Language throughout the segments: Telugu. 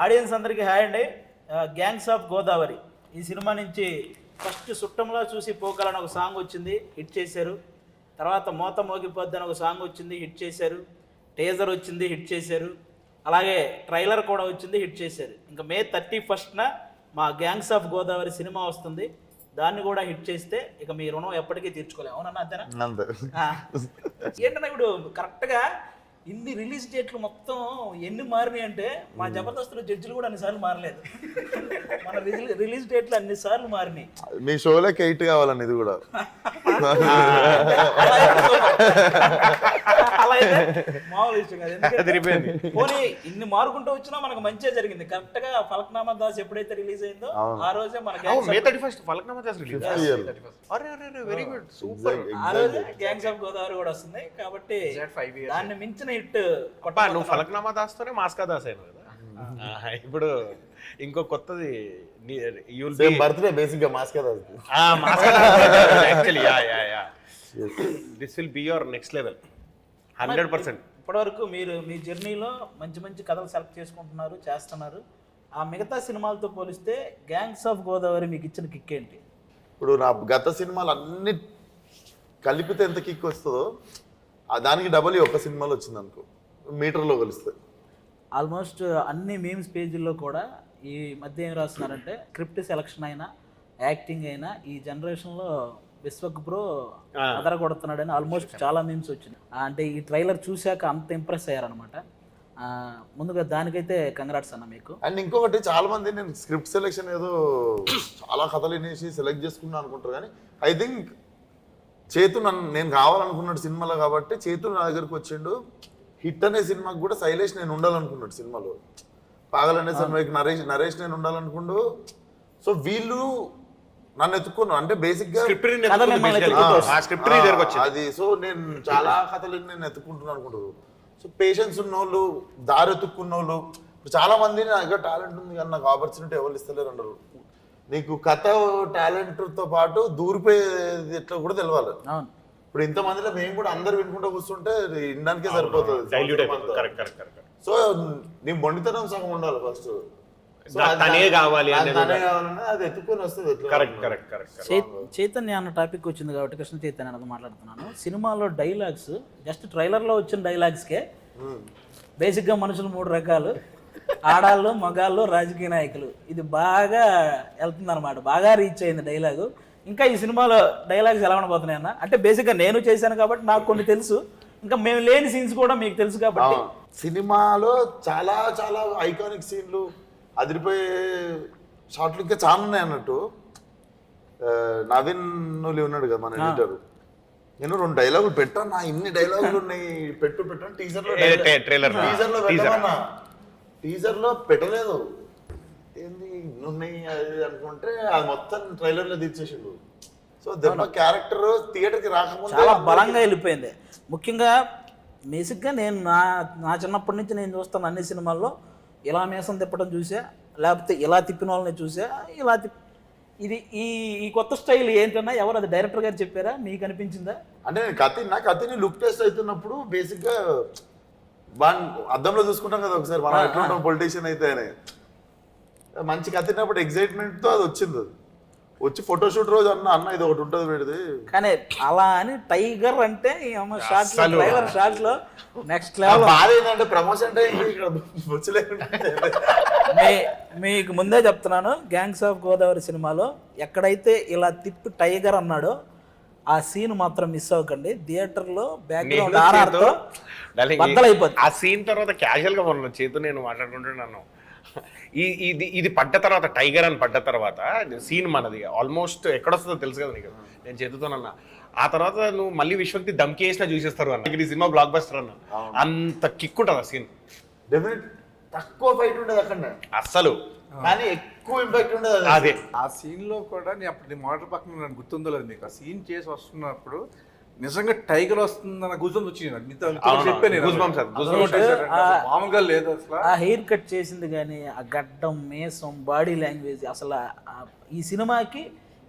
ఆడియన్స్ అందరికీ హాయ్ అండి. గ్యాంగ్స్ ఆఫ్ గోదావరి ఈ సినిమా నుంచి ఫస్ట్ సుట్టంలో చూసి పోకలని ఒక సాంగ్ వచ్చింది, హిట్ చేశారు. తర్వాత మోత మోగిపోద్ది అని ఒక సాంగ్ వచ్చింది, హిట్ చేశారు. టేజర్ వచ్చింది, హిట్ చేశారు. అలాగే ట్రైలర్ కూడా వచ్చింది, హిట్ చేశారు. ఇంకా May 31న మా గ్యాంగ్స్ ఆఫ్ గోదావరి సినిమా వస్తుంది. దాన్ని కూడా హిట్ చేస్తే ఇక మీ రుణం ఎప్పటికీ తీర్చుకోలేము. అవునన్నా అంతేనా? ఏంటన్నా ఇప్పుడు కరెక్ట్గా ఇన్ని రిలీజ్ డేట్లు మొత్తం ఎన్ని మారినాయి అంటే మా జబర్దస్త్లో జడ్జిలు కూడా అన్నిసార్లు మారలేదు. మన రిలీజ్ డేట్లు అన్నిసార్లు మారినాయి. మీ షోలోకి 8 కావాలండి ఇది కూడా. అలా అయితే మామూలు ఇష్టం కాదు. ఎందుకంటే పోనీ ఇన్ని మారుకుంటూ వచ్చినా మనకు మంచిగా జరిగింది. కరెక్ట్ గా ఫలక్నామా దాస్ ఎప్పుడైతే రిలీజ్ అయిందో ఆ రోజే మన May 31st Falaknuma Das release. Very good, super. ఆ రోజే గ్యాంగ్స్ ఆఫ్ గోదావరి కూడా వస్తుంది. కాబట్టి దాన్ని మించిన హిట్ నువ్వు ఫలక్నామా దాస్తోనే మాస్కా దాస్ అయినావు కదా. ఇప్పుడు ఇంకో కొత్తది బర్త్డే బేసిక్ గా mask this will be your next level 100%. ఇప్పటివరకు మీరు మీ జర్నీలో మంచి మంచి కథలు సెలెక్ట్ చేసుకుంటున్నారు, చేస్తున్నారు. ఆ మిగతా సినిమాలతో పోలిస్తే గ్యాంగ్స్ ఆఫ్ గోదావరి మీకు ఇచ్చిన కిక్ ఏంటి? ఇప్పుడు నా గత సినిమాలు అన్ని కలిపితే ఎంత కిక్ వస్తుందో దానికి డబల్ ఒక సినిమాలో వచ్చింది అనుకో, మీటర్లో కలిస్తే. ఆల్మోస్ట్ అన్ని మీమ్స్ పేజీల్లో కూడా ఈ మధ్య ఏం రాస్తున్నారంటే స్క్రిప్ట్ సెలక్షన్ అయినా యాక్టింగ్ అయినా ఈ జనరేషన్లో విశ్వక్ బ్రో అదర కొడుతున్నాడని ఆల్మోస్ట్ చాలా మీమ్స్ వచ్చినాయి. అంటే ఈ ట్రైలర్ చూశాక అంత ఇంప్రెస్ అయ్యారనమాట. ముందుగా దానికైతే కంగ్రాట్స్ అన్న మీకు. అండ్ ఇంకొకటి చాలా మంది నేను స్క్రిప్ట్ సెలెక్షన్ ఏదో చాలా కథలు వినేసి సెలెక్ట్ చేసుకున్నాను అనుకుంటారు, కానీ ఐ థింక్ చేతు నేను కావాలనుకున్నాడు సినిమాలో కాబట్టి చేతు నా దగ్గరకు వచ్చిండు. హిట్ అనే సినిమాకి కూడా శైలేష్ నేను ఉండాలనుకున్నాడు సినిమాలో, పాగల్ అనే సినిమాకి నరేష్ నేను ఉండాలనుకుండు. సో వీళ్ళు నన్ను ఎత్తుకున్నాను అంటే బేసిక్ గా అది. సో నేను చాలా కథలు నేను ఎత్తుకుంటున్నాను అనుకుంటారు. సో పేషెన్స్ ఉన్నోళ్ళు, దారి ఎత్తుక్కున్నోళ్ళు. ఇప్పుడు చాలా మంది నా దగ్గర టాలెంట్ ఉంది కానీ నాకు ఆపర్చునిటీ ఎవరు ఇస్తలేరు అన్నారు. నీకు కథ టాలెంట్ తో పాటు దూరిపోయేది ఎట్లా కూడా తెలవాలి. ఇప్పుడు ఇంతమందిలో మేము కూడా అందరు వినుకుంటూ కూర్చుంటే వినడానికే సరిపోతుంది. సో నీ మొండితనం సగం ఉండాలి ఫస్ట్. చైతన్య అన్న టాపిక్ వచ్చింది కాబట్టి కృష్ణ చైతన్య అన్నది మాట్లాడుతున్నాను. సినిమాలో డైలాగ్స్ జస్ట్ ట్రైలర్లో వచ్చిన డైలాగ్స్కే బేసిక్గా మనుషులు 3 రకాలు: ఆడాళ్ళు, మగాళ్ళు, రాజకీయ నాయకులు. ఇది బాగా వెళ్తుంది అనమాట, బాగా రీచ్ అయింది డైలాగు. ఇంకా ఈ సినిమాలో డైలాగ్స్ ఎలా ఉండబోతున్నాయి అన్న? అంటే బేసిక్గా నేను చేశాను కాబట్టి నాకు కొన్ని తెలుసు, ఇంకా మేము లేని సీన్స్ కూడా మీకు తెలుసు కాబట్టి. సినిమాలో చాలా చాలా ఐకానిక్ సీన్లు, అదిరిపోయే షార్ట్లు ఇంకా చాలా ఉన్నాయి అన్నట్టు. నవీన్ నువ్వు ఉన్నాడు కదా మన ఎడిటర్, నేను 2 డైలాగులు పెట్టాను. నా ఇన్ని డైలాగులు ఉన్నాయి, పెట్టాను టీజర్లో పెట్టలేదు. ఏంది ఇన్ని ఉన్నాయి అది అనుకుంటే అది మొత్తం ట్రైలర్లో తీర్చేసిండు. సో దెబ్బ క్యారెక్టర్ థియేటర్కి రాకముందు చాలా బలంగా వెళ్ళిపోయింది. ముఖ్యంగా బేసిక్గా నేను నా చిన్నప్పటి నుంచి నేను చూస్తాను అన్ని సినిమాల్లో ఇలా మేసం తిప్పడం చూసా, లేకపోతే ఇలా తిప్పిన వాళ్ళని చూసా, ఇలా ఇది ఈ కొత్త స్టైల్ ఏంటన్నా ఎవరు అది డైరెక్టర్ గారు చెప్పారా, మీకు అనిపించిందా? అంటే నా కథని లుక్ టెస్ట్ అవుతున్నప్పుడు బేసిక్గా అద్దంలో చూసుకుంటాం కదా ఒకసారి, మనం ఎట్లుంటాం పొలిటీషియన్ అయితే అని. మంచి కథినప్పుడు ఎగ్జైట్మెంట్తో అది వచ్చింది. వచ్చి ఫోటోషూట్ రోజు అన్న ఇది ఒకటి ఉంటుంది పెడితే, కానీ అలా అని టైగర్ అంటే షార్ట్ లో నెక్స్ట్ లెవెల్. బాధ ఏంటంటే ప్రమోషన్ మీకు ముందే చెప్తున్నాను, గ్యాంగ్స్ ఆఫ్ గోదావరి సినిమాలో ఎక్కడైతే ఇలా తిప్పి టైగర్ అన్నాడో ఆ సీన్ మాత్రం మిస్ అవ్వకండి. థియేటర్ లో బ్యాక్గ్రౌండ్ ఆర్ఆర్తో బద్దలైపోతుంది. ఆ సీన్ తర్వాత క్యాజువల్ గా మనం చేతు నేను మాట్లాడుకుంటున్నాను. ఇది పడ్డ తర్వాత, టైగర్ అని పడ్డ తర్వాత సీన్ మనది ఆల్మోస్ట్ ఎక్కడొస్తుందో తెలుసు కదా నీకు, నేను చేతుతోనన్నా. ఆ తర్వాత నువ్వు మళ్ళీ విశ్వక్తి దమ్కి వేసినా చూసేస్తారు అన్న. ఈ సినిమా బ్లాక్ బస్టర్ అన్న, అంత కిక్ ఉంటుంది ఆ సీన్. తక్కువ ఫైట్ ఉండదు అక్కడ అస్సలు, కానీ ఎక్కువ ఇంపాక్ట్ ఉండదు. అదే ఆ సీన్ లో కూడా నేను అప్పుడు మోటార్ పక్కన నాకు గుర్తుందో లేదు మీకు, ఆ సీన్ చేసి వస్తున్నప్పుడు నిజంగా టైగర్ వస్తుందన్న గుజం వచ్చింది. మామూలుగా లేదు అసలు. ఆ హెయిర్ కట్ చేసింది కానీ ఆ గడ్డం, మేసం, బాడీ లాంగ్వేజ్ అసలు ఈ సినిమాకి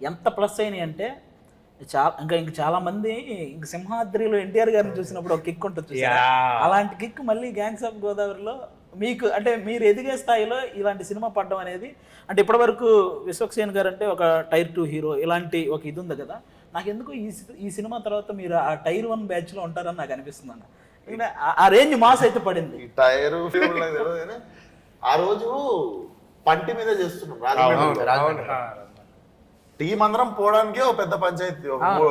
ఎంత ప్లస్ అయినాయి అంటే ఇంకా చాలా మంది ఇంక సింహాద్రిలో ఎన్టీఆర్ గారిని చూసినప్పుడు ఒక కిక్ ఉంటుంది, అలాంటి కిక్ మళ్ళీ గ్యాంగ్స్ ఆఫ్ గోదావరిలో మీకు అంటే మీరు ఎదిగే స్థాయిలో ఇలాంటి సినిమా పడడం అనేది అంటే ఇప్పటివరకు విశ్వక్సేన్ గారు అంటే ఒక టైర్ 2 హీరో ఇలాంటి ఒక ఇది ఉంది కదా, నాకు ఎందుకు ఈ సినిమా తర్వాత మీరు ఆ టైర్ 1 బ్యాచ్లో ఉంటారని నాకు అనిపిస్తుంది అన్న. ఎందుకంటే ఆ రేంజ్ మాస్ అయితే పడింది. ఈ టైరు ఆ రోజు పంటి మీద చేస్తున్నాం రాజమండ్రి. టీం అందరం పోవడానికే ఒక పెద్ద పంచాయతీ,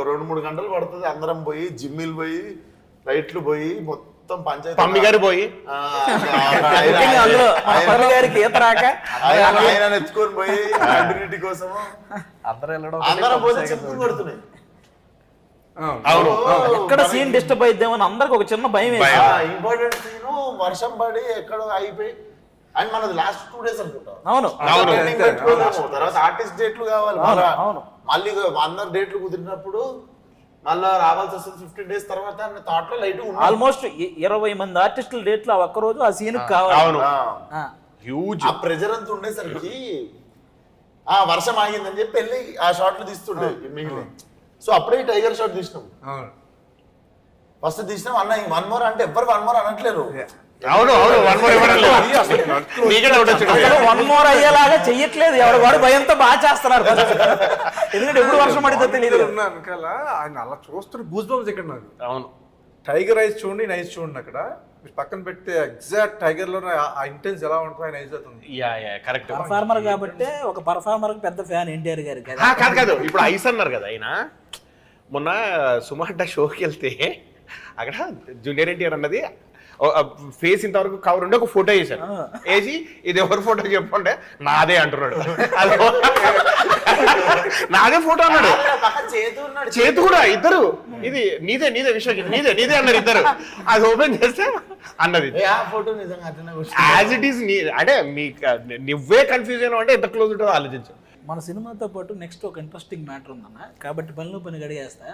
2-3 గంటలు పడుతుంది. అందరం పోయి జిమ్మిలు పోయి రైట్లు పోయి మొత్తం పంచాయతీ పమ్మి గారు పోయి ఆయన ఎత్తుకొని పోయి కంటిన్యూటీ కోసము అందరం పోతే చెప్పులు కొడుతున్నాయి. అవును, ఎక్కడ సీన్ డిస్టర్బ్ అయిద్దామని అందరికి ఒక చిన్న భయం. ఇంపార్టెంట్ సీన్ వర్షం పడి ఎక్కడో అయిపోయి అండ్ మనది లాస్ట్ 2 days అనుకుంటా. అవును తర్వాత ఆర్టిస్ట్ డేట్లు కావాలి మళ్ళీ అందరు డేట్లు కుదిరినప్పుడు మళ్ళీ రావాల్సి వస్తుంది 15 days తర్వాత థాట్ లో లైట్ ఆల్మోస్ట్ 20 మంది ఆర్టిస్టుల డేట్లు ఆ ఒక్కరోజు ఆ సీన్ కావాలి. అవును, హ్యూజ్ ఆ ప్రెజర్ అంతా ఉండేసరికి ఆ వర్షం ఆగిందని చెప్పి వెళ్ళి ఆ షాట్లు తీస్తుండే మిగిలిన. సో అప్పుడే టైగర్ షాట్ తీసినాం. ఫస్ట్ తీసినాం అన్న 1 more అంటే ఎవ్వరు 1 more అనట్లేరు. అవును అవును 1 more ఇవ్వడం లేదు. 1 more అయ్యేలాగా చెయ్యట్లేదు, ఎవరు వాడు భయంతో బాగా చేస్తున్నారు. ఎందుకంటే ఎప్పుడు వర్షం పడితే తెలియదు. వెనకాల ఆయన అలా చూస్తున్న గూస్ బంప్స్ ఇక్కడ నాకు. అవును, టైగర్ ఐస్ చూడండి, నైస్ చూడండి. అక్కడ పక్కన పెడితే ఎగ్జాక్ట్ టైగర్ లో ఆ ఇంటెన్స్ ఎలా ఉంటుందో ఆయన ఐస్ అవుతుంది. కరెక్ట్. పర్ఫార్మర్ కాబట్టి ఒక పర్ఫార్మర్ పెద్ద ఫ్యాన్ ఎన్టీఆర్ గారి. కాదు కాదు, ఇప్పుడు ఐస్ అన్నారు కదా ఆయన. మొన్న సుమార్ట షోకి వెళ్తే అక్కడ జూనియర్ ఎన్టీఆర్ అన్నది ఫేస్ ఇంతవరకు కవర్ ఉండి ఒక ఫోటో వేసాను. వేసి ఇది ఎవరి ఫోటో చెప్పంటే నాదే అంటున్నాడు. నాదే ఫోటో అన్నాడు, చేతు కూడా ఇద్దరు. ఇది నీదే నీదే విశ్వకి నీదే నీదే అన్నారు ఇద్దరు. అది ఓపెన్ చేస్తే అన్నది యాజ్ ఇట్ ఈస్. అంటే నువ్వే కన్ఫ్యూజ్ అయినా అంటే ఎంత క్లోజ్ ఉంటుందో ఆలోచించు. మన సినిమాతో పాటు నెక్స్ట్ ఒక ఇంట్రెస్టింగ్ మ్యాటర్ ఉందన్న, కాబట్టి పనిలో పని గడిగేస్తా.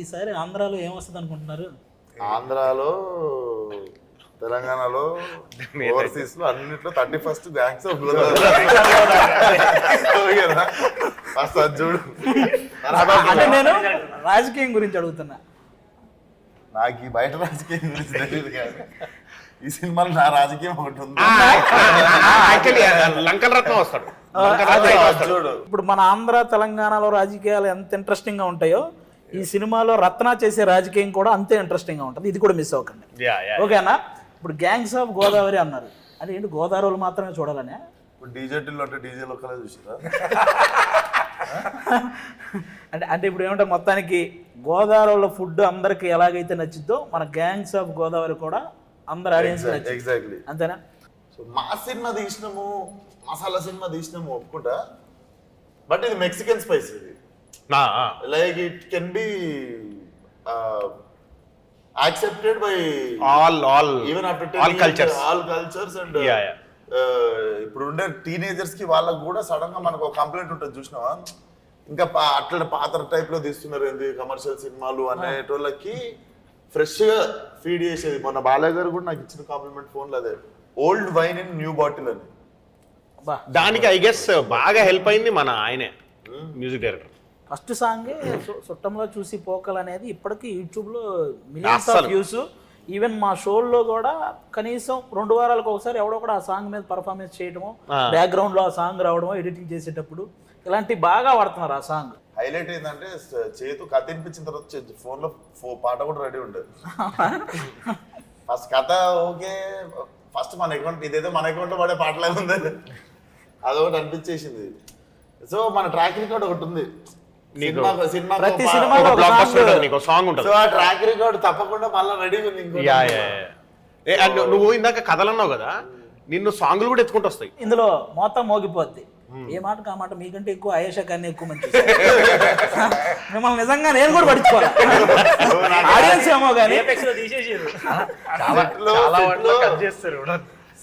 ఈసారి ఆంధ్రాలో ఏమొస్తుంది అనుకుంటున్నారు? ఆంధ్రాలో తెలంగాణలో ఓవర్సీస్ లో అన్నిట్లో 31st గ్యాంగ్స్ ఆఫ్ చూడు. అంటే నేను రాజకీయం గురించి అడుగుతున్నా. నాకు ఈ బయట రాజకీయం గురించి తెలియదు కానీ ఈ సినిమాలో నా రాజకీయం ఒకటి ఉంది. లంకల రత్నం వస్తాడు. ఇప్పుడు మన ఆంధ్ర తెలంగాణలో రాజకీయాలు ఎంత ఇంట్రెస్టింగ్ గా ఉంటాయో ఈ సినిమాలో రత్న చేసే రాజకీయం కూడా అంతే ఇంట్రెస్టింగ్ గా ఉంటుంది. ఇది కూడా మిస్ అవ్వకండి, ఓకేనా? ఇప్పుడు గ్యాంగ్స్ ఆఫ్ గోదావరి అన్నారు, అంటే ఏంటి గోదావరి మాత్రమే చూడాలనే? ఇప్పుడు డీజేటీలో అంటే డీజేలు ఒక్కలే చూసారా? అంటే ఇప్పుడు ఏమంటే మొత్తానికి గోదావరిలో ఫుడ్ అందరికి ఎలాగైతే నచ్చిద్దో మన గ్యాంగ్స్ ఆఫ్ గోదావరి కూడా అందరు ఆడియన్స్ ఎగ్జాక్ట్లీ అంతేనా? సో మా సినిమా తీసినాము, మసాలా సినిమా తీసినాము ఒప్పుకుంటా, బట్ ఇది మెక్సికన్ స్పైస్. ఇది like it can be accepted by all even after all cultures and ఇప్పుడు ఉండే టీనేజర్స్ కి వాళ్ళకి కూడా సడన్ గా మనకు ఒక కంప్లైంట్ ఉంటుంది చూసినావా, ఇంకా అట్లా పాత టైప్ లో తీస్తున్నారు ఏంది కమర్షియల్ సినిమాలు అనేటోళ్ళకి ఫ్రెష్ గా ఫీడ్ చేసేది. మొన్న బాలయ్య గారు కూడా నాకు ఇచ్చిన కాంప్లిమెంట్ ఫోన్ లో అదే, old wine in new bottle అని. దానికి ఐ గెస్ బాగా హెల్ప్ అయింది మన ఆయనే మ్యూజిక్ డైరెక్టర్. ఫస్ట్ సాంగే చుట్టంలో చూసి పోకలు అనేది ఇప్పటికీ యూట్యూబ్లో మిలియన్స్ ఆఫ్ వ్యూస్. ఈవెన్ మా షోల్లో కూడా కనీసం 2 వారాలకు ఒకసారి ఎవడో కూడా ఆ సాంగ్ మీద పర్ఫార్మెన్స్ చేయడము, బ్యాక్గ్రౌండ్ లో ఆ సాంగ్ రావడము, ఎడిటింగ్ చేసేటప్పుడు ఇలాంటి బాగా వాడుతున్నారు. ఆ సాంగ్ హైలైట్ ఏంటంటే చేతు కథ వినిపించిన తర్వాత ఫోన్ లో పాట కూడా రెడీ ఉంటుంది. ఫస్ట్ కథ ఓకే, ఫస్ట్ మన అకౌంట్ ఇదేదో మన అకౌంట్ లో పడే పాటలాగా ఉంది, అదొకటి అనిపించేసింది. సో మన ట్రాక్ రికార్డ్ ఒకటి ఉంది, ప్రతి సినిమాలో సాంగ్ ఉంటుంది. సో ఆ ట్రాక్ రికార్డ్ తప్పకుండా మళ్ళీ రెడీ ఉంది. నువ్వు ఇందాక కథలన్నావు కదా, నిన్ను సాంగ్లు కూడా ఎత్తుకుంటూ వస్తాయి. ఇందులో మొత్తం మోగిపోద్ది. ఏ మాటకు ఆ మాట మీకంటే ఎక్కువ ఆయేషా కానీ ఎక్కువ మంచి మిమ్మల్ని నిజంగా నేను కూడా పడుచుకోవాలి. ఆడియన్స్ ఏమో కానీ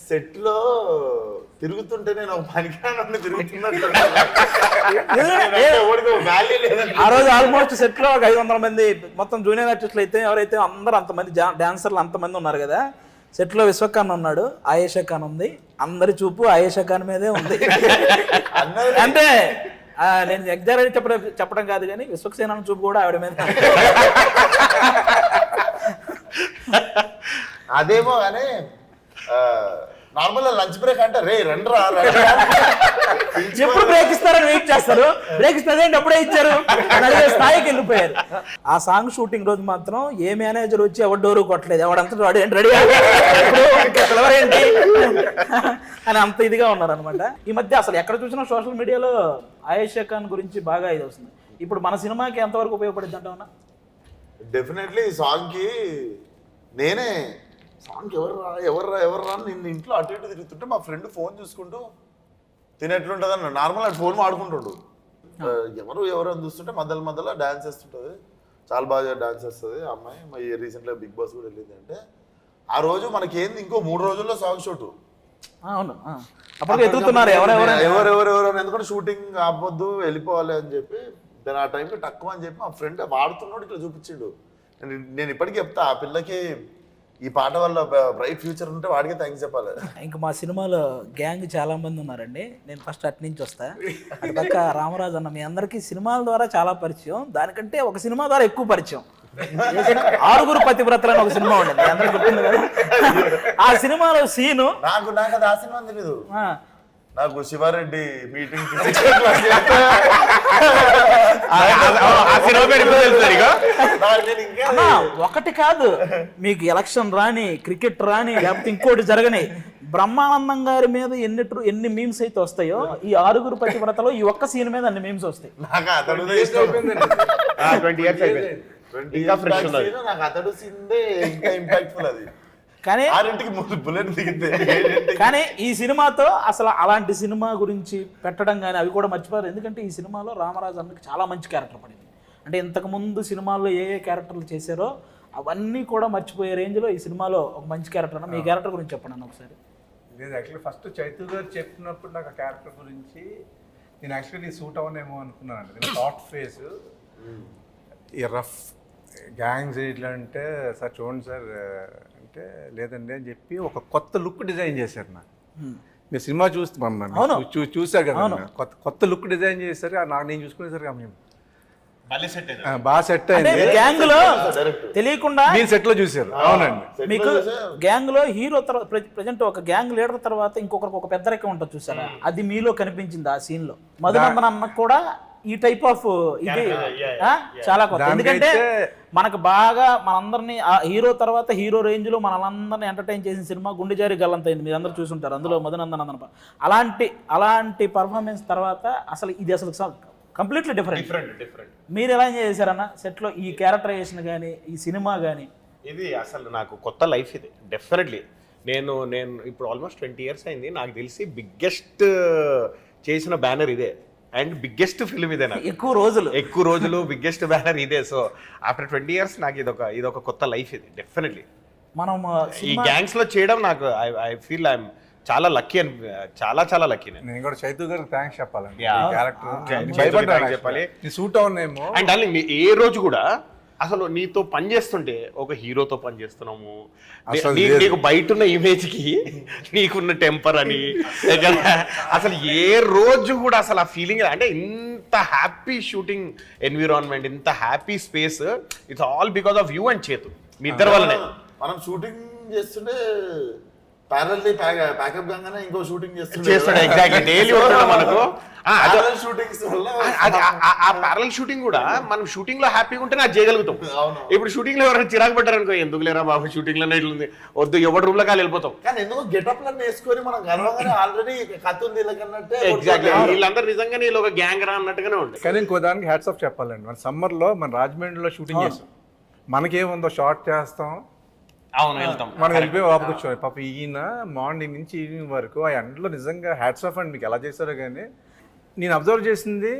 సెట్ లో తిరుగుతుంటే నేను పనికిరాను తిరుగుతున్నట్టు. ఆ రోజు ఆల్మోస్ట్ సెట్ లో 500 మంది మొత్తం జూనియర్ ఆర్టిస్టులు అయితే ఎవరైతే అందరూ అంతమంది డాన్సర్లు అంతమంది ఉన్నారు కదా. సెట్ లో విశ్వఖాన్ ఉన్నాడు, ఆయేషా ఖాన్ ఉంది, అందరి చూపు ఆయేషా ఖాన్ మీదే ఉంది. అంటే నేను ఎగ్జాక్ట్ చెప్పడం కాదు కానీ విశ్వక్సేన చూపు కూడా ఆవిడ మీద. అదేమో కానీ నార్మల్ లంచ్ బ్రేక్ అంటే రే రండ్రా ఎప్పుడు బ్రేక్ ఇస్తారని వెయిట్ చేస్తారు, బ్రేక్ ఇస్తారంటే అప్పుడే ఇచ్చారు అని అడిగే స్థాయికి వెళ్ళిపోయారు. ఆ సాంగ్ షూటింగ్ రోజు మాత్రం ఏ మేనేజర్ వచ్చి ఎవరు డోరు కొట్టలేదు, ఎవడంతా వాడు ఏంటి రెడీ ఏంటి అని అంత ఇదిగా ఉన్నారనమాట. ఈ మధ్య అసలు ఎక్కడ చూసినా సోషల్ మీడియాలో ఆయేషా ఖాన్ గురించి బాగా ఇది వస్తుంది. ఇప్పుడు మన సినిమాకి ఎంతవరకు ఉపయోగపడింది అంటావునా? డెఫినెట్లీ ఈ సాంగ్కి నేనే సాంగ్ ఎవర్రా నిన్ను ఇంట్లో అటు ఇటు తిరుగుతుంటే మా ఫ్రెండ్ ఫోన్ చూసుకుంటూ తినేట్లుంటుంది అన్న నార్మల్ అటు ఫోన్ ఆడుకుంటుండు. ఎవరు అని చూస్తుంటే మధ్యలో డాన్స్ చేస్తుంటుంది, చాలా బాగా డాన్స్ చేస్తుంది ఆ అమ్మాయి. రీసెంట్గా బిగ్ బాస్ కూడా వెళ్ళింది. అంటే ఆ రోజు మనకేంది ఇంకో 3 రోజుల్లో సాంగ్ షూట్. అవును, అప్పుడు ఎదుగుతున్నారు ఎవరెవరు ఎందుకంటే షూటింగ్ ఆపొద్దు వెళ్ళిపోవాలి అని చెప్పి నేను ఆ టైంకి తక్కువ అని చెప్పి మా ఫ్రెండ్ వాడుతున్నాడు ఇట్లా చూపించిండు. నేను ఇప్పటికీ చెప్తా ఆ పిల్లకి ఈ పాట వల్ల బ్రైట్ ఫ్యూచర్ ఉంటే వాడికే థ్యాంక్స్ చెప్పాలి. ఇంకా మా సినిమాలో గ్యాంగ్ చాలా మంది ఉన్నారండి. నేను ఫస్ట్ అటు నుంచి వస్తా. అటు పక్క రామరాజు అన్న, మీ అందరికీ సినిమాల ద్వారా చాలా పరిచయం, దానికంటే ఒక సినిమా ద్వారా ఎక్కువ పరిచయం. 6 పతివ్రతలు అని ఒక సినిమా ఉండేది, అందరికి గుర్తుంది కదా. ఆ సినిమాలో సీను నాకు అది ఆ సినిమా తెలీదు. నాకు శివారెడ్డి మీటింగ్ ఒకటి కాదు, మీకు ఎలక్షన్ రాని, క్రికెట్ రాని, లేకపోతే ఇంకోటి జరగని, బ్రహ్మానందం గారి మీద ఎన్ని మీమ్స్ అయితే వస్తాయో ఈ 6 పతివ్రతలో ఈ ఒక్క సీన్ మీద అన్ని మీమ్స్ వస్తాయి. నాకు అతడు సీన్దే ఇంకా ఇంపాక్ట్ఫుల్ అది. కానీ బుల్లెట్ దిగితే కానీ ఈ సినిమాతో అసలు అలాంటి సినిమా గురించి పెట్టడం కానీ అవి కూడా మర్చిపోయారు. ఎందుకంటే ఈ సినిమాలో రామరాజు అన్నకి చాలా మంచి క్యారెక్టర్ పడింది. అంటే ఇంతకుముందు సినిమాల్లో ఏ క్యారెక్టర్లు చేశారో అవన్నీ కూడా మర్చిపోయే రేంజ్లో ఈ సినిమాలో ఒక మంచి క్యారెక్టర్ అన్న. మీ క్యారెక్టర్ గురించి చెప్పండి అన్న ఒకసారి. నేను యాక్చువల్లీ ఫస్ట్ చైతు గారు చెప్పినప్పుడు నాకు ఆ క్యారెక్టర్ గురించి నేను యాక్చువల్లీ సూట్ అవ్వనేమో అనుకున్నాను. నేను థాట్ ఫేస్ ఈ రఫ్ గ్యాంగ్స్ ఇట్లా అంటే సార్ చూడండి సార్ అంటే లేదండి అని చెప్పి ఒక కొత్త లుక్ డిజైన్ చేశారు నాకు. మీరు సినిమా చూస్తారు కదా, కొత్త లుక్ డిజైన్ చేశారు. నాకు నేను చూసుకునేసరికి మేము బాగా సెట్ అయింది. గ్యాంగ్ లో తెలియకుండా మీరు సెట్ లో చూసారు. అవునండి, మీకు గ్యాంగ్ లో హీరో ప్రజెంట్ ఒక గ్యాంగ్ లీడర్ తర్వాత ఇంకొకరికి ఒక పెద్ద రెక్క ఉంటుంది చూసారా, అది మీలో కనిపించింది ఆ సీన్ లో. మధునందన్ అన్న కూడా ఈ టైప్ ఆఫ్ ఇది చాలా కొత్త. ఎందుకంటే మనకు బాగా మనందరినీ హీరో తర్వాత హీరో రేంజ్ లో మనందరినీ ఎంటర్టైన్ చేసిన సినిమా గుండెజారి గల్లంతైంది, మీరు అందరూ చూసుంటారు. అందులో మధునందన్ అన్న అలాంటి పర్ఫార్మెన్స్ తర్వాత అసలు ఇది అసలు కంప్లీట్లీ డిఫరెంట్. మీరు ఎలా ఎంజాయ్ చేశారన్న సెట్ లో ఈ క్యారెక్టరైజేషన్ కానీ ఈ సినిమా కానీ? ఇది అసలు నాకు కొత్త లైఫ్ ఇది డెఫినెట్లీ. నేను ఇప్పుడు ఆల్మోస్ట్ 20 years అయింది. నాకు తెలిసి బిగ్గెస్ట్ చేసిన బ్యానర్ ఇదే అండ్ బిగ్గెస్ట్ ఫిల్మ్ ఇదే. నాకు ఎక్కువ రోజులు బిగ్గెస్ట్ బ్యానర్ ఇదే. సో ఆఫ్టర్ 20 years నాకు ఇదొక కొత్త లైఫ్ ఇది డెఫినెట్లీ. మనం ఈ గ్యాంగ్స్ లో చేయడం నాకు ఐ ఫీల్ ఐఎమ్ చాలా లక్కీ అని, చాలా లక్కీ. నేను కూడా చైతు గారికి థ్యాంక్స్ చెప్పాలండి. చెప్పాలి సూట్ అవునేమో. అండ్ డార్లింగ్ ఏ రోజు కూడా అసలు నీతో పని చేస్తుంటే ఒక హీరోతో పని చేస్తున్నాము, నీకు బయట ఉన్న ఇమేజ్ కి నీకున్న టెంపర్ అని అసలు ఏ రోజు కూడా అసలు ఆ ఫీలింగ్ అంటే ఇంత హ్యాపీ షూటింగ్ ఎన్విరాన్మెంట్, ఇంత happy space, it's all because of you and చేతు, మీ ఇద్దరు వల్లనే. మనం షూటింగ్ చేస్తుంటే ప్యారల్లీ ప్యాకప్ గానే ఇంకో షూటింగ్ చేస్తాడు. ఎగ్జాక్ట్లీ డైలీ మనకు షూటింగ్స్ ఆ ప్యారల్ షూటింగ్ కూడా మనం షూటింగ్ లో హ్యాపీగా ఉంటే నాకు చేయగలుగుతాం. ఇప్పుడు షూటింగ్ లో ఎవరైనా చిరాకు పడ్డారనుకో, ఎందుకు లేరా బాబు షూటింగ్ లోనే ఇట్లుంది వద్దు, ఎవరి రూమ్ లో కాలు వెళ్ళిపోతాం. కానీ ఎందుకు గెటప్ లను వేసుకొని మనం గర్వంగానే ఆల్రెడీ కథ ఉంది ఇలాగన్నట్టే. ఎగ్జాక్ట్లీ వీళ్ళందరూ నిజంగానే వీళ్ళు ఒక గ్యాంగ్ రా అన్నట్టుగానే ఉంటుంది. కానీ ఇంకో దానికి హ్యాట్స్ ఆఫ్ చెప్పాలండి. మన సమ్మర్ లో మన రాజమండ్రిలో షూటింగ్ చేస్తాం, మనకేముందో షార్ట్ చేస్తాం, మనం వెళ్ళిపోయి వాపకొచ్చాం. పాప ఈయన మార్నింగ్ నుంచి ఈవినింగ్ వరకు ఆ ఎండలో నిజంగా హ్యాట్స్ ఆఫ్ అండి. మీకు ఎలా చేశారో కానీ నేను అబ్జర్వ్ చేసింది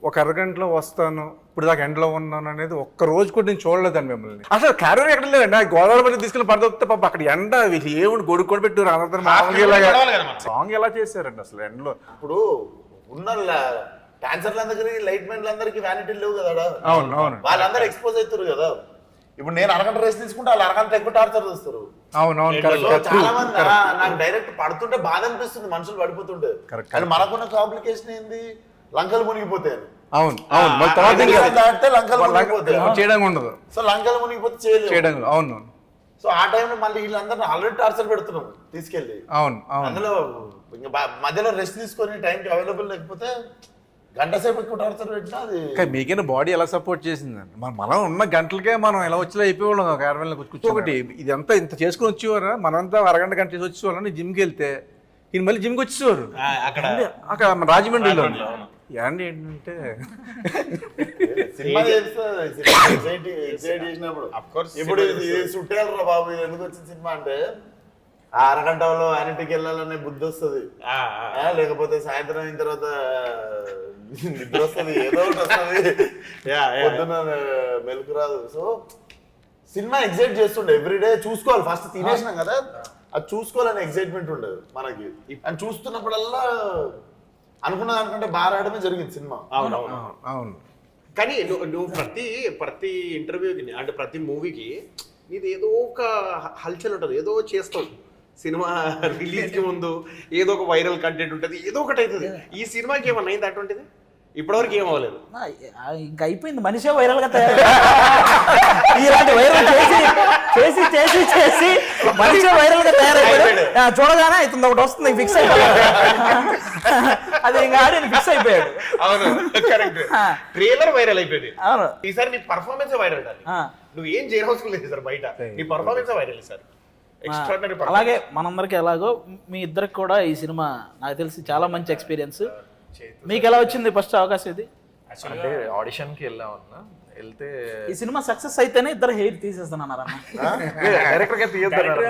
ఒక అరగంటలో వస్తాను, ఇప్పుడు దాకా ఎండలో ఉన్నాను అనేది ఒక్క రోజు కూడా నేను చూడలేదండి మిమ్మల్ని. అసలు క్యారవన్ ఎక్కడ లేదండి. గోదావరి మధ్య తీసుకెళ్ళి పడదొక్కితే పాప అక్కడ ఎండ ఏముంది గొడుగు కూడా పెట్టారు. సాంగ్ ఎలా చేశారండి అసలు ఎండలో? ఇప్పుడు ఉన్న డాన్సర్లందరికీ లైట్ మ్యాన్లందరికీ వ్యానిటీ లేవు కదా. అవును, వాళ్ళందరూ ఎక్స్పోజ్ అవుతారు కదా. ఇప్పుడు నేను అరగంట రేస్ తీసుకుంటే వాళ్ళు అరగంట ఎక్కువ టార్చర్ చూస్తారు. అవునవును, చాలా మంది నాకు డైరెక్ట్ పడుతుంటే బాధ అనిపిస్తుంది, మనుషులు పడిపోతుంటే. కానీ మనకున్న కాంప్లికేషన్ ఏంది, లంకలు మునిగిపోతాయి. అవును, దాటితే లంకలు మునిగిపోతాయి, చేయడం ఉండదు. సో లంకలు మునిగిపోతే చేయడం. అవును, సో ఆ టైంలో మళ్ళీ వీళ్ళందరినీ ఆల్రెడీ టార్చర్ పెడుతున్నాం తీసుకెళ్ళి. అవును అవును. అందులో ఇంకా మధ్యలో రెస్ట్ తీసుకొని టైంకి అవైలబుల్ లేకపోతే గంట సేపు ఎక్కువ టార్చర్ పెట్టినా అది కానీ మీకైనా బాడీ ఎలా సపోర్ట్ చేసిందండి? మనం ఉన్న గంటలకే మనం ఎలా వచ్చేలా అయిపోయేవాళ్ళం ఒక 60 కూర్చోబట్టి ఇదంతా ఇంత చేసుకుని వచ్చేవారా? మనంతా అరగంట గంట చేసి వచ్చేవాళ్ళని జిమ్కి వెళ్తే ఈయన మళ్ళీ జిమ్కి వచ్చేవారు అక్కడ మన రాజమండ్రిలో. ఏంటి ఏంటంటే సినిమా ఎగ్జైట్ చేసినప్పుడు ఇప్పుడు ఇది చుట్టాలరా బాబు ఇది ఎందుకు వచ్చిన సినిమా అంటే ఆ అరగంటలో యానిటీకి వెళ్ళాలనే బుద్ధి వస్తుంది, లేకపోతే సాయంత్రం అయిన తర్వాత నిద్ర వస్తుంది, ఏదో ఒకటి వస్తుంది, పొద్దున మెలకు రాదు. సో సినిమా ఎగ్జైట్ చేస్తుండే ఎవ్రీడే చూసుకోవాలి. ఫస్ట్ తినేసినాం కదా అది చూసుకోవాలనే ఎగ్జైట్మెంట్ ఉండదు మనకి. అని చూస్తున్నప్పుడల్లా అనుకున్న దానికంటే బాగా ఆడమే జరిగింది సినిమా. అవునవును అవును. కానీ నువ్వు ప్రతి ఇంటర్వ్యూకి అంటే ప్రతి మూవీకి నీది ఏదో ఒక హల్చల్ ఉంటుంది, ఏదో చేస్తావు. సినిమా రిలీజ్కి ముందు ఏదో ఒక వైరల్ కంటెంట్ ఉంటుంది, ఏదో ఒకటి అవుతుంది. ఈ సినిమాకి ఏమన్నా అయింది అటువంటిది? ఇప్పటివరకు ఏం అవ్వలేదు. ఇంకా అయిపోయింది, మనిషే వైరల్ గా తయారు. ఇలాంటి వైరల్ చేసి చేసి చేసి చేసి మనిషే వైరల్ గా తయారైపోయాడు. చూడగానే అవుతుంది ఒకటి వస్తుంది ఫిక్స్ అయిపోయాడు. అది ఇంకా ఆడి ఫిక్స్ అయిపోయాడు. అవును కరెక్ట్. ట్రైలర్ వైరల్ అయిపోయింది. అవును. ఈసారి నీ పర్ఫార్మెన్స్ వైరల్ కాదు, నువ్వు ఏం చేయవలసిన లేదు సార్. బయట నీ పర్ఫార్మెన్స్ వైరల్ సార్. అలాగే మనందరికి ఎలాగో మీ ఇద్దరికి కూడా ఈ సినిమా నాకు తెలిసి చాలా మంచి ఎక్స్పీరియన్స్. మీకు ఎలా వచ్చింది ఫస్ట్ అవకాశం ఇది? అంటే ఆడిషన్కి వెళ్ళామన్నా, వెళ్తే ఈ సినిమా సక్సెస్ అయితేనే ఇద్దరు హెయిర్ తీసేస్తానన్నారు డైరెక్టర్ గా తీయొద్దన్నారు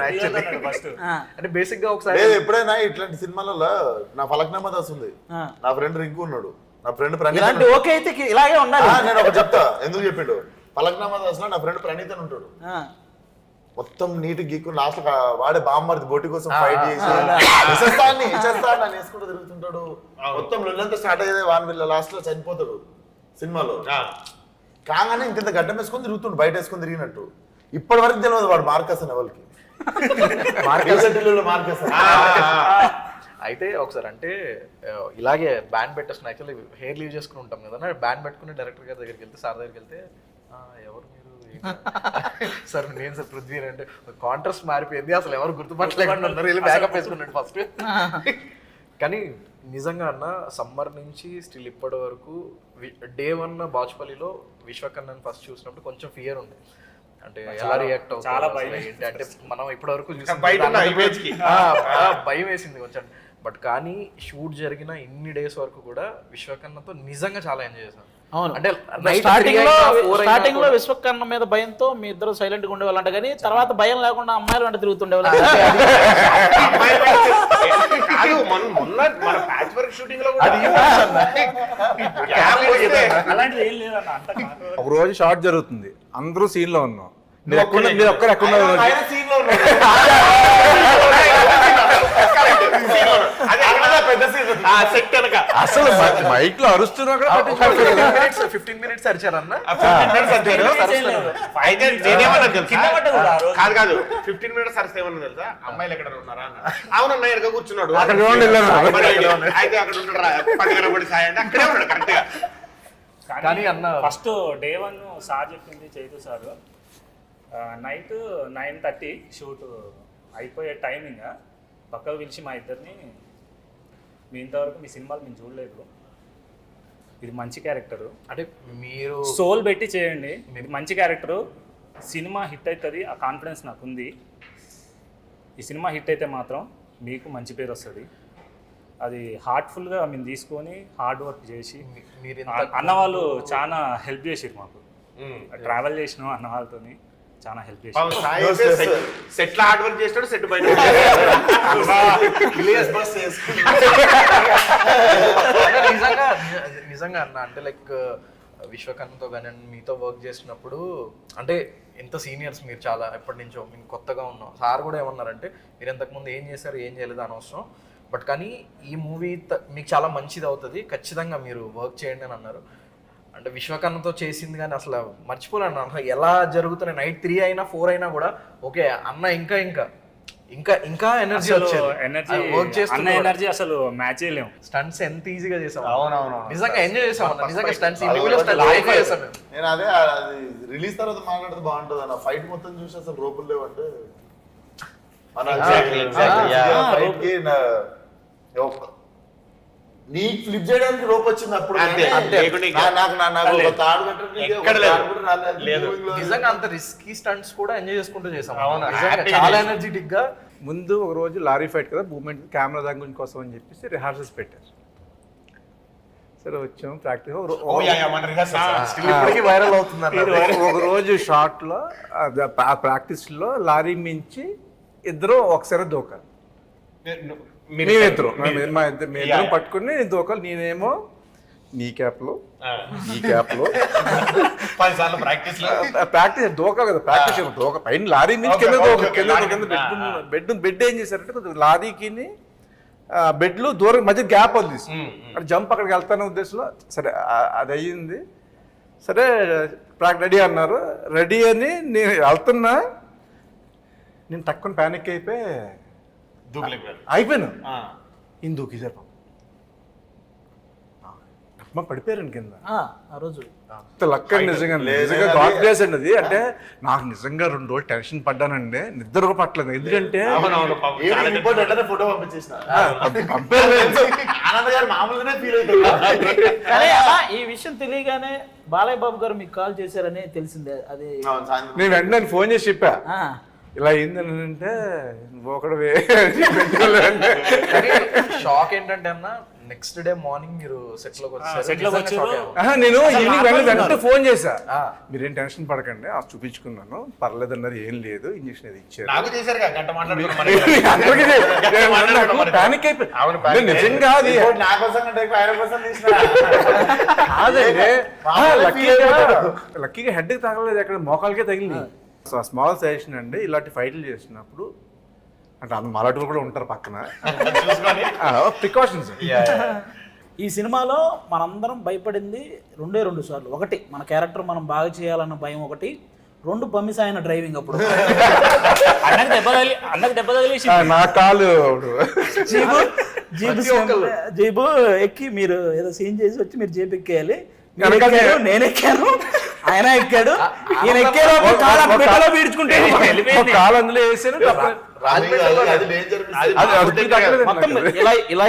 ఫస్ట్. అంటే బేసిక్ గా ఒకసారి ఎప్పుడైనా ఇట్లాంటి సినిమాలలో నా ఫలక్నామా దాస్ ఉంది, నా ఫ్రెండ్ రింకు ఉన్నాడు, నా ఫ్రెండ్ ప్రణీత్. ఇలాంటి ఓకే అయితే ఇలాగే ఉండాలి. నేను ఒక చెప్తా ఎందుకు చెప్పిండు. ఫలక్నామా దాస్ లో నా ఫ్రెండ్ ప్రణీత్ అని ఉంటాడు, మొత్తం నీట్ గీక్కు లాస్ట్ వాడే బామ్మర్ది బోటి కోసం ఫైట్ చేసి ఇచ్చేస్తాను వేసుకుంటూ తిరుగుతుంటాడు. మొత్తం లొల్లంతా స్టార్ట్ అయ్యేది వాన్ వీళ్ళ లాస్ట్ లో చనిపోతాడు సినిమాలో. కాగానే ఇంత గడ్డం వేసుకొని తిరుగుతుండు, బయట వేసుకొని తిరిగినట్టు. ఇప్పటి వరకు తెలియదు వాడు మార్కస్ అని ఎవరికి. మార్కస్ అయితే ఒకసారి అంటే ఇలాగే బ్యాండ్ పెట్టేసుకుని యాక్చువల్లీ హెయిర్ లీవ్ చేసుకుని ఉంటాం కదా, బ్యాండ్ పెట్టుకుని డైరెక్టర్ గారి దగ్గరికి వెళ్తే, సార్ దగ్గరికి వెళ్తే ఎవరు మీరు సార్ నేను సార్ పృథ్వీ అంటే కాంట్రాస్ట్ మారిపోయింది, అసలు ఎవరు గుర్తుపట్టలేకుండా వెళ్ళి బ్యాకప్ వేసుకున్నాడు ఫస్ట్. కానీ నిజంగా అన్న సమ్మర్ నుంచి స్టిల్ ఇప్పటి వరకు డే 1 బాచుపల్లిలో విశ్వకన్నని ఫస్ట్ చూసినప్పుడు కొంచెం ఫియర్ ఉంది. అంటే ఎలా రియాక్ట్ అవుతుంది ఏంటి అంటే మనం ఇప్పటి వరకు భయం వేసింది కొంచెం. బట్ కానీ షూట్ జరిగిన ఇన్ని డేస్ వరకు కూడా విశ్వకన్నతో నిజంగా చాలా ఎంజాయ్ చేశాను. అంటే స్టార్టింగ్ లో విశ్వకర్ణ మీద భయంతో మీ ఇద్దరు సైలెంట్ గా ఉండేవాళ్ళంట, కానీ తర్వాత భయం లేకుండా అమ్మాయిలు అంటే తిరుగుతుండేవాళ్ళు. ఒక రోజు షార్ట్ జరుగుతుంది, అందరూ సీన్ లో ఉన్నాం, మీరు ఒక్కరు ఎక్కడ అసలు మైక్ లో అరుస్తున్నా కూడా 15 minutes అరిచారన్న. కాదు 15 minutes అరిస్తే ఏమన్నా తెలుసా, అమ్మాయిలు ఎక్కడ ఉన్నారా అన్న. అవునన్నా ఎక్కడ కూర్చున్నాడు, అయితే అక్కడ ఉంటాడు 10 గంటల సాయి అంటే అక్కడే ఉన్నాడు కరెక్ట్ గా. కానీ అన్న ఫస్ట్ డే 1 సార్ చెప్పింది చైతు సార్, నైట్ 9:30 షూట్ అయిపోయే టైమింగ్ పక్కకు పిలిచి మా ఇద్దరిని, మీ ఇంతవరకు మీ సినిమాలు మేము చూడలేదు, ఇది మంచి క్యారెక్టరు అంటే మీరు సోల్ పెట్టి చేయండి, ఇది మంచి క్యారెక్టరు, సినిమా హిట్ అవుతుంది, ఆ కాన్ఫిడెన్స్ నాకు ఉంది. ఈ సినిమా హిట్ అయితే మాత్రం మీకు మంచి పేరు వస్తుంది. అది హార్ట్ఫుల్గా మేము తీసుకొని హార్డ్ వర్క్ చేసి, అన్నవాళ్ళు చాలా హెల్ప్ చేసారు మాకు. ట్రావెల్ చేసినాం అన్న వాళ్ళతోని, చాలా హెల్ప్ చేసి సెట్ లో హార్డ్ వర్క్ చేస్తాడు, సెట్ బయట నిజంగా అన్న. అంటే లైక్ విశ్వకర్ణతో కానీ మీతో వర్క్ చేసినప్పుడు అంటే ఎంత సీనియర్స్ మీరు, చాలా ఎప్పటి నుంచో మేము కొత్తగా ఉన్నాం. సార్ కూడా ఏమన్నారంటే మీరు ఇంతకుముందు ఏం చేశారు ఏం చేయలేదు అనవసరం, బట్ కానీ ఈ మూవీ మీకు చాలా మంచిది అవుతుంది, ఖచ్చితంగా మీరు వర్క్ చేయండి అని అన్నారు. అంటే విశ్వకర్ణతో చేసింది కానీ అసలు మర్చిపోలేను. అసలు ఎలా జరుగుతున్నాయి, నైట్ 3 అయినా 4 అయినా కూడా ఓకే అన్న ఇంకా ఇంకా ఇంకా ఎనర్జీ ఎనర్జీ వర్క్ అన్న చేస్తున్న ఎనర్జీ అసలు మ్యాచ్ చేయలేము. స్టంట్స్ ఎంత ఈజీగా చేసాం. అవునవును. నిజంగా ఎంజాయ్ చేసాం అన్న. నిజంగా స్టంట్స్ అది ఇండివిజువల్ ఒకటి స్టంట్స్ live లైఫ్ చేసాం మేము. నేను అదే అది రిలీజ్ తర్వాత మాట్లాడితే బాగుంటుంది అన్న. ఫైట్ మొత్తం చూసి అసలు రోపులు లేవంటే మన Exactly, yeah. ఫైట్ కి నీ ఫ్లిప్ చేయడానికి రోప్ వచ్చింది అప్పుడు. అంతే, అంతే. లేకుంటే ఇంకా నాకు ఒక లేదు. తాడు కట్టడానికి ఎక్కడ ఒక లేదు. తాడు కూడా రాలేదు. లేదు. Moving లో నిజంగా అంత రిస్కీ స్టంట్స్ కూడా ఎంజాయ్ చేసుకుంటూ చేసాం. అవును, నిజంగా happy చాలా చేసాం. ఎనర్జెటిక్ గా. ముందు ఒక రోజు లారీ ఫైట్ కదా, మూమెంట్ కెమెరా దాని కోసం అని చెప్పేసి రిహార్సల్స్ పెట్టారు. సరే వచ్చాము ప్రాక్టీస్. Oh, yeah, yeah, మన rehearsals. Still ఇప్పటికీ వైరల్ అవుతుంది అన్న. ఒక రోజు షార్ట్లో ఆ ప్రాక్టీస్లో లారీ మించి ఇద్దరు ఒకసారి దూకాలి. మేమిద్దరం మేమిద్దరం పట్టుకుని దూకాలి. నేనేమో నీ క్యాప్లో ఈ క్యాప్లో 10 సార్లు ప్రాక్టీస్ లో ప్రాక్టీస్ దూకాలి కదా, ప్రాక్టీస్ దూక పైన లారీ నుంచి కింద కింద బెడ్ ఏం చేశారంటే కొంచెం లారీకి బెడ్లు దూరం మధ్య గ్యాప్ వదిలేసి అక్కడ జంప్ అక్కడికి వెళ్తానే ఉద్దేశంలో సరే అది అయ్యింది. సరే రెడీ అన్నారు. రెడీ అని నేను వెళ్తున్నా, నేను తక్కువ ప్యానిక్ అయిపోయాను. ఈయన దూకేశారు పాపం. అమ్మ పడిపోయారండి కింద. ఆ రోజు లక్క నిజంగా నిజంగా గాడ్ గ్రేస్ అండి అది. అంటే నాకు నిజంగా 2 రోజులు టెన్షన్ పడ్డానండి, నిద్ర కూడా పట్టలేదు. ఎందుకంటే ఫోటో పంపించేసిన పంపారు. ఆనంద్ గారు మామూలుగానే ఫీల్ అవుతుంది. కానీ అలా ఈ విషయం తెలియగానే బాలయ్య బాబు గారు మీకు కాల్ చేశారని తెలిసిందే. అది నేను వెంటనే ఫోన్ చేసి చెప్పా ఆ, ఇలా అయిందని. అంటే ఒకడు షాక్ ఏంటంటే అన్న, నెక్స్ట్ డే మార్నింగ్ మీరు సెట్ లోకి నేను ఈవినింగ్ వెంటనే ఫోన్ చేశా. మీరేం టెన్షన్ పడకండి, ఆ చూపించుకున్నాను, పర్లేదు అన్నారు, ఏం లేదు, ఇంజక్షన్ అది ఇచ్చారు. నాకు చేశారు గంట ప్యానిక్ అయిపోయి నిజంగా అది నా కోసం కంటే ఆయన కోసం తీసిన కాదండి. లక్కీగా హెడ్కి తగలలేదు, ఎక్కడ మోకాలకే తగిలింది. స్మాల్ సజెషన్ అండి, ఇలాంటి ఫైట్లు చేసినప్పుడు అంటే మరాఠీలు కూడా ఉంటారు పక్కన, ప్రికాషన్స్. ఈ సినిమాలో మనందరం భయపడింది 2 సార్లు. ఒకటి మన క్యారెక్టర్ మనం బాగా చేయాలన్న భయం, ఒకటి 2 పమ్మిస్ ఆయన డ్రైవింగ్ అప్పుడు అన్నకు దెబ్బ తగిలేసి నా కాలు జీబు ఎక్కి మీరు ఏదో సీన్ చేసి వచ్చి మీరు జీప్ ఎక్కేయాలి. నేను ఎక్కాను, ఆయన ఎక్కాడు, ఈయన ఎక్కేలో పీడ్చుకుంటే కాలు అందులో వేసాను. మొత్తం ఇలా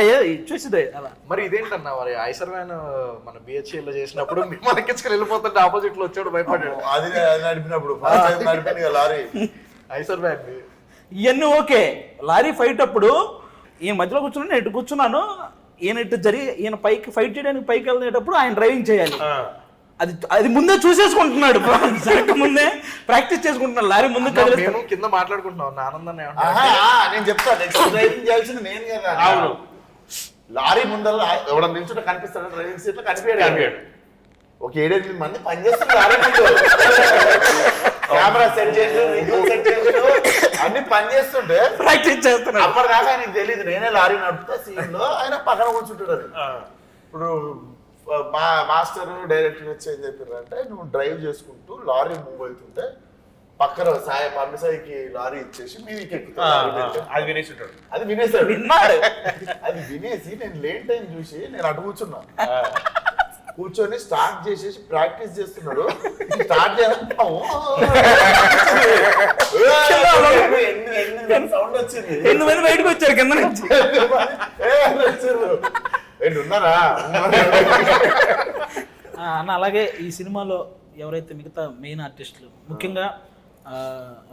చూసిదే అలా. మరి ఇదేంటన్నా, మరి ఐసర్ వ్యాన్ మన బిహెచ్ఎల్ లో చేసినప్పుడు మనకి వెళ్ళిపోతుంటే ఆపోజిట్ లో వచ్చాడు, భయపడ్డాడు. అది నడిపినప్పుడు నడిపింది లారీ ఐసర్ వ్యాన్ ఇవన్నీ ఓకే. లారీ ఫైట్ అప్పుడు ఈయన మధ్యలో కూర్చున్నాను, నేను ఇటు కూర్చున్నాను, ఈయన ఇటు ఈయన పైకి ఫైట్ చేయడానికి పైకి వెళ్ళేటప్పుడు ఆయన డ్రైవింగ్ చేయాలి. అది ముందే చూసేసుకుంటున్నాడు, ముందే ప్రాక్టీస్ చేసుకుంటున్నాడు. లారీ ముందు మేము కింద మాట్లాడుకుంటున్నాం ఆనందాన్ని. నేను చెప్తాను, నెక్స్ట్ డ్రైవింగ్ చేయాల్సింది నేను కదా. అవును, లారీ ముందర ఎవడ నిల్చుంటే కనిపిస్తాడు, డ్రైవింగ్ సీట్ లో కనిపించాడు. ఒక 7-8 మంది పనిచేస్తుంది లారీ ముందు, కెమెరా సెట్ చేసి అన్ని పని చేస్తుంటే ప్రాక్టీస్ చేస్తున్నాడు. అప్పటిదాకా ఆయనకు తెలియదు నేనే లారీ నడుపుతా సీన్ లో, ఆయన పక్కన కూర్చుంటాడు. అది ఇప్పుడు మా మాస్టర్ డైరెక్టర్ వచ్చి ఏం చెప్పారంటే, నువ్వు డ్రైవ్ చేసుకుంటూ లారీ మూవ్ అవుతుంటే పక్కన పమ్మిసాయికి లారీ ఇచ్చేసి మీదికి అది వినేసి ఉంటాడు. అది వినేసాడు. విన్నాడు. అది వినేసి నేను లేట్ టైం చూసి నేను అటు కూర్చున్నా, కూర్చొని స్టార్ట్ చేసేసి ప్రాక్టీస్ చేస్తున్నాడు. స్టార్ట్ సౌండ్ వచ్చింది, 8 మంది బయటకు వచ్చారు కింద నుంచి. ఉన్నారా అన్న? అలాగే ఈ సినిమాలో ఎవరైతే మిగతా మెయిన్ ఆర్టిస్టులు, ముఖ్యంగా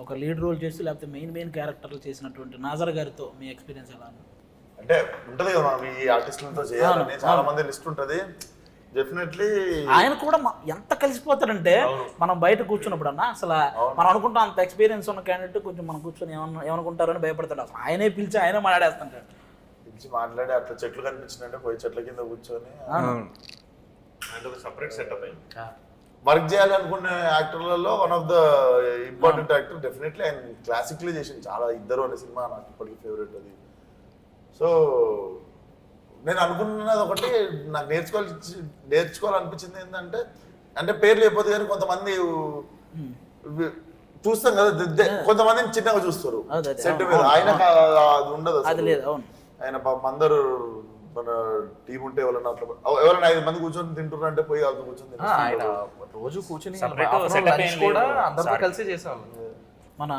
ఒక లీడ్ రోల్ చేసి లేకపోతే మెయిన్ క్యారెక్టర్లు చేసినటువంటి నాజర్ గారితో మీ ఎక్స్పీరియన్స్ ఎలా ఉంది? అంటే ఉంటది కదా మనం ఈ ఆర్టిస్టులతో చేయాలని చాలా మంది లిస్ట్ ఉంటది. డెఫినెట్లీ ఆయన కూడా ఎంత కలిసిపోతాడంటే, మనం బయట కూర్చున్నప్పుడు అన్న అసలు మనం అనుకుంటాం అంత ఎక్స్పీరియన్స్ ఉన్న క్యాండిడేట్ కొంచెం మనం కూర్చొని ఏమనుకుంటారని భయపడతాడు. అసలు ఆయనే పిలిచి ఆయనే మాట్లాడేస్తుంటాడు. పిలిచి మాట్లాడి అట్లా చెట్లు కనిపించినట్టే పోయి చెట్ల కింద కూర్చొని సపరేట్ సెటప్ వర్క్ చేయాలనుకునే యాక్టర్లలో one of the important actor. Definitely ఆయన క్లాసిక్లీ చేసింది చాలా. ఇద్దరు అనే సినిమా నాకు ఇప్పటికీ ఫేవరెట్ అది. సో నేను అనుకున్నది ఒకటి, నాకు నేర్చుకోవాలనిపించింది ఏంటంటే, అంటే పేర్లు లేకపోతే కానీ కొంతమంది చూస్తాం కదా కొంతమందిని చిన్నగా చూస్తారు అదే, సెట్ మీద. ఆయనకు అది ఉండదు అది అసలు. లేదు. అవును, ఆయన పాపం అందరూ మన టీం ఉంటే ఎవరైనా 5 మంది కూర్చొని తింటున్నారు అంటే పోయి వాళ్ళతో కూర్చొని ఆయన రోజు కూర్చుని Separate afternoon setup lunch ఏం కూడా లేదు. అందరితో కలిసి చేసేవాళ్ళం. మన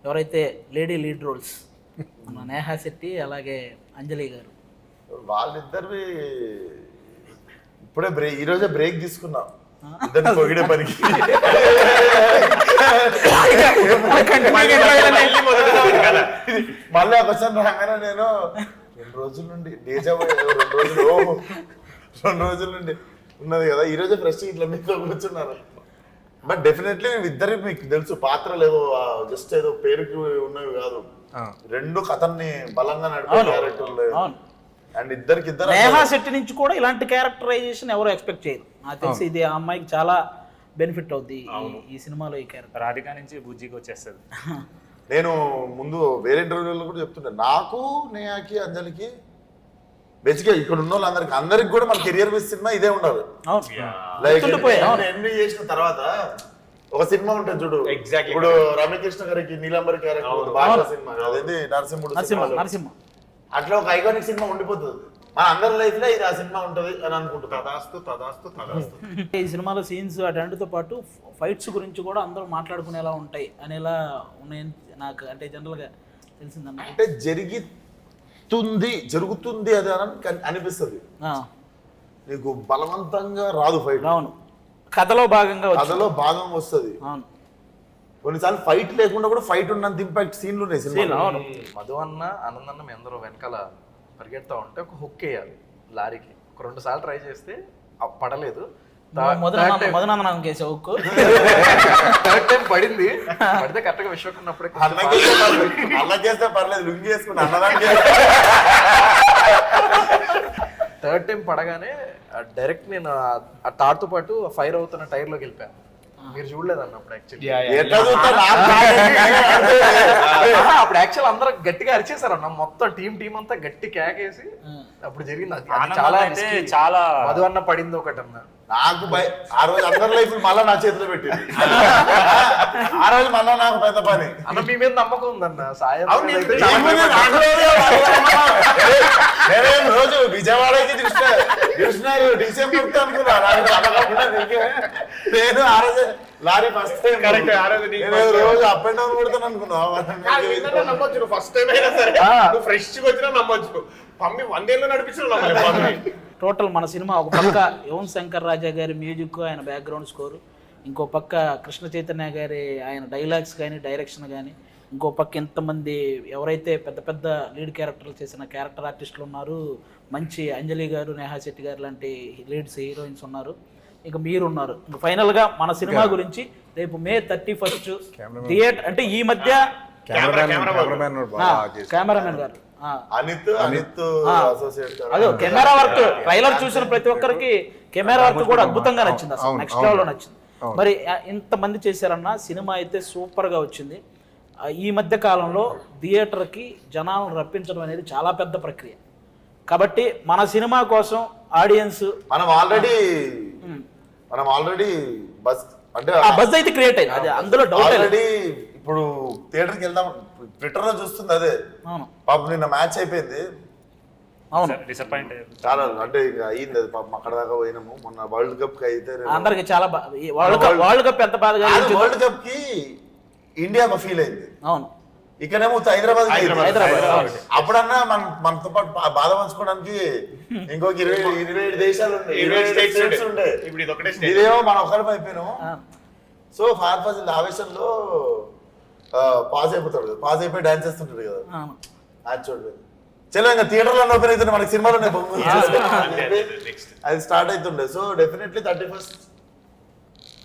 ఎవరైతే లేడీ లీడ్ రోల్స్ మన నేహా శెట్టి అలాగే అంజలి గారు, వాళ్ళిద్దరివి ఇప్పుడే ఈ రోజే బ్రేక్ తీసుకున్నా ఇద్దరిని పొగిడే పనికి. మళ్ళీ ఆ క్వశ్చన్ రాగానే నేను 2 రోజుల నుండి రెండు రోజుల నుండి ఉన్నది కదా, ఈ రోజే ఫ్రెష్ ఇట్లా మీతో కూర్చున్నారు. బట్ డెఫినెట్లీ ఇద్దరి మీకు తెలుసు పాత్రలు ఏదో జస్ట్ ఏదో పేరుకి ఉన్నవి కాదు, రెండు కథల్ని బలంగా నడిపే క్యారెక్టర్లు. అండ్ ఇద్దరికి నేహా శెట్టి నుంచి కూడా ఇలాంటి క్యారెక్టరైజేషన్ ఎవరు ఎక్స్పెక్ట్ చేయరు. నాకు తెలిసి ఇది ఆ అమ్మాయికి చాలా బెనిఫిట్ అవుద్ది ఈ సినిమాలో ఈ క్యారెక్టర్. రాధిక నుంచి బుజ్జికి వచ్చేస్తుంది. నేను ముందు వేరే ఇంటర్వ్యూలో కూడా చెప్తుంటే నాకు నేహాకి అంజలికి బేసిక్గా ఇక్కడ ఉన్న వాళ్ళందరికి కూడా మన కెరియర్ బేస్ సినిమా ఇదే ఉండాలి. లైక్ ఎంట్రీ చేసిన తర్వాత ఒక సినిమా ఉంటుంది చూడు, ఇప్పుడు రమ్యకృష్ణ గారికి నీలంబరి క్యారెక్టర్ బాగా సినిమా అదేంటి నరసింహ, అట్లా ఒక ఐకానిక్ సినిమా ఉండిపోతుంది మన అందరి లైఫ్ లో, ఇది ఆ సినిమా ఉంటది అని అనుకుంటున్నాను. ఈ సినిమాలో సీన్స్ అటన్నిటితో పాటు ఫైట్స్ గురించి కూడా అందరూ మాట్లాడుకునేలా ఉంటాయి అనేలా ఉన్నాయని నాకు అంటే జనరల్గా తెలిసిందన్న. అంటే జరుగుతుంది అది అని అనిపిస్తుంది, నీకు బలవంతంగా రాదు ఫైట్. అవును, కథలో భాగంగా వస్తుంది. అవును, కొన్నిసార్లు ఫైట్ లేకుండా కూడా ఫైట్ ఉన్నంత ఇంపాక్ట్ సీన్లు ఉన్నాయి సినిమా. అవును, మధు అన్న ఆనందన్న మీ అందరూ వెనకాల పరిగెడతా ఉంటే ఒక హుక్ వేయాలి లారీకి. ఒక 2 సార్లు ట్రై చేస్తే పడలేదు. మధునందనం కేసు హుక్ థర్డ్ టైం పడింది. పడితే కరెక్ట్ గా విశ్వకున్నప్పుడే అన్నకేస్తే పర్లేదు, లుంగి వేసుకుని అన్నదానికి. థర్డ్ టైం పడగానే డైరెక్ట్ నేను ఆ తాడుతో పాటు ఫైర్ అవుతున్న టైర్ లోకి వెళ్ళిపోయాను. మీరు చూడలేదన్న అప్పుడు అప్పుడు యాక్చువల్ అందరూ గట్టిగా అరిచేసారు అన్న, మొత్తం టీం అంతా గట్టి కేకేసి అప్పుడు జరిగింది. అది చాలా మధు అన్న పడింది ఒకటి అన్న. నాకు ఆ రోజు అందరి లైఫ్ మళ్ళా నా చేతిలో పెట్టింది. ఆ రోజు మళ్ళా నాకు పెద్ద పని. అన్న మీ మీద నమ్మకం ఉందన్న. సాయం రోజు విజయవాడకి చూసినారు డిసెంబర్ అనుకున్నా. నేను ఆ రోజు లారీ ఫస్ట్ టైం రోజు అప్ అండ్ డౌన్ కొడతాను అనుకున్నా. ఫస్ట్ టైం అయినా సరే ఫ్రెష్ వచ్చినా నమ్మొచ్చు. పమ్మి 100 ఏళ్ళు నడిపించిన టోటల్ మన సినిమా ఒక పక్క యువన్ శంకర్ రాజా గారి మ్యూజిక్, ఆయన బ్యాక్గ్రౌండ్ స్కోరు, ఇంకో పక్క కృష్ణ చైతన్య గారి ఆయన డైలాగ్స్ కానీ డైరెక్షన్ కానీ, ఇంకో పక్క ఇంతమంది ఎవరైతే పెద్ద పెద్ద లీడ్ క్యారెక్టర్లు చేసిన క్యారెక్టర్ ఆర్టిస్టులు ఉన్నారు, మంచి అంజలి గారు, నేహా శెట్టి గారు లాంటి లీడ్స్ హీరోయిన్స్ ఉన్నారు, ఇంకా మీరు ఉన్నారు. ఇంకా ఫైనల్గా మన సినిమా గురించి రేపు May 31 థియేటర్ అంటే ఈ మధ్య కెమెరామెన్ గారు అదే కెమెరా వర్క్ ట్రైలర్ చూసిన ప్రతి ఒక్కరికి కెమెరా వర్క్ కూడా అద్భుతంగా నచ్చింది, అసలు నెక్స్ట్ లెవెల్లో నచ్చింది. మరి ఇంతమంది చేశారన్న సినిమా అయితే సూపర్గా వచ్చింది. ఈ మధ్య కాలంలో థియేటర్కి జనాలను రప్పించడం అనేది చాలా పెద్ద ప్రక్రియ. కాబట్టి మన సినిమా కోసం ఆడియన్స్ మనం ఆల్రెడీ బస్ అంటే బస్ అయితే క్రియేట్ అయింది, అది అందులో డౌట్ ఆల్రెడీ. ఇప్పుడు థియేటర్కి వెళ్దాం ట్విట్టర్ లో చూస్తుంది అదే. పాపం నిన్న మ్యాచ్ అయిపోయింది, అవును డిసప్పాయింట్ చాలా అంటే అయ్యింది అది పాపం. అక్కడ దాకా పోయినాము. మొన్న వరల్డ్ కప్ కి అయితే అందరికి చాలా వరల్డ్ కప్ ఎంత బాధగా వరల్డ్ కప్ కి ఇండియా ఫీల్ అయింది. అవును, ఇక్కడేమో హైదరాబాద్. అప్పుడన్నా మనతో పాటు బాధ పంచుకోవడానికి ఇంకొక 27 దేశాలు ఉండే. ఇదేమో మనం ఒక్కడిపై అయిపోయినాము. సో ఫార్ఫాజిల్ ఆవేశంలో పాస్ అయిపోతాడు, పాస్ అయిపోయి డాన్స్ చేస్తుంటాడు కదా. అది చూడలేదు చలో ఇంకా థియేటర్లో ఓపెన్ అవుతుంది, మనకి సినిమాలోనే అది స్టార్ట్ అవుతుండే. సో డెఫినెట్లీ 31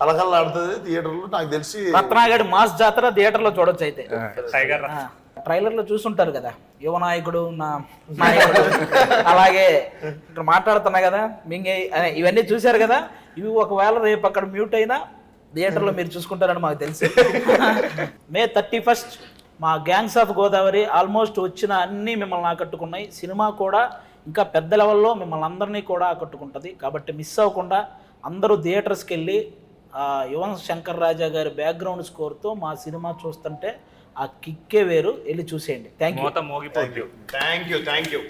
కలకల్లా ఆడుతుంది థియేటర్లో. నాకు తెలిసి రత్నాగడి మాస్ జాతర థియేటర్లో చూడొచ్చు. అయితే టైగర్ ట్రైలర్ లో చూసుంటారు కదా, యువ నాయకుడు నా నాయకుడు అలాగే ఇక్కడ మాట్లాడుతున్నా కదా మింగే ఇవన్నీ చూశారు కదా. ఇవి ఒకవేళ రేపు అక్కడ మ్యూట్ అయినా థియేటర్లో మీరు చూసుకుంటారని మాకు తెలుసు. May 31 మా గ్యాంగ్స్ ఆఫ్ గోదావరి ఆల్మోస్ట్ వచ్చిన అన్నీ మిమ్మల్ని ఆకట్టుకున్నాయి. సినిమా కూడా ఇంకా పెద్ద లెవెల్లో మిమ్మల్ని అందరినీ కూడా ఆకట్టుకుంటుంది. కాబట్టి మిస్ అవ్వకుండా అందరూ థియేటర్స్కి వెళ్ళి యువన్ శంకర్ రాజా గారి బ్యాక్గ్రౌండ్ స్కోర్తో మా సినిమా చూస్తుంటే ఆ కిక్కే వేరు, వెళ్ళి చూసేయండి. Thank you. మోత మోగిపోద్ది. Thank you